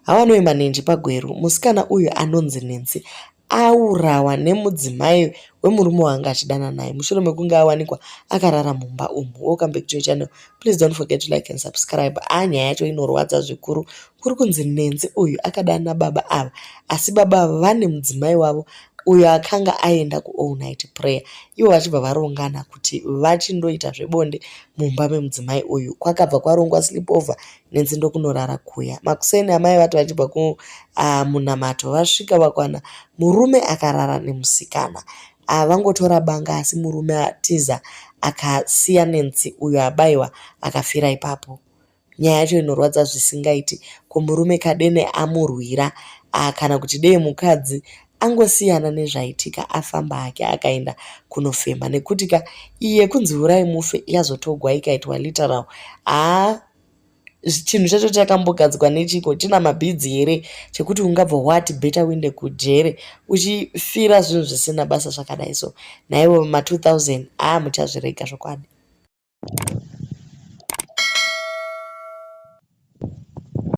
Hawanoimba nenji pagweru, musikana uyu anonzi Nancy aurawa nemudzimai wemurume wanga achidana naye mushure mekunge awanikwa akarara mumba umu. Welcome back to your channel. Please don't forget to like and subscribe. Nyaya yacho inorwadza zvikuru. Kuri kunzi Nancy uyu akadana baba ava, asi baba ava vane mudzimai wavo uyo akanga aenda ku all night prayer. Ivo vachibva varongana kuti vachindoita zvebonde mumba memudzimai uyu. Kwakabva kwarongwa sleepover, Nancy ndokunorara kuya. Makuseni amai vati vachibva kumunamato vasvika vakwana murume akarara nemusikana. Vangotora banga asi murume atiza akasiya Nancy uyo abayiwa akafira ipapo. Nyaya yacho inorwadza zvisingaiti. Ko murume kadene amurwira, kana kuti dei mukadzi angosiyana nezvaitika afamba hake akaenda kunofema, nekuti iye kunzi urai mufe yazotogwa ikaitwa literal. Chinhu chacho chakambogadzwa nechiko, china mabhidzi here chekuti ungabva wati better winde kujere uchifira zvinhu zvisina basa zvakadai. So naivo ma2000 muchazvirega zvokwadi.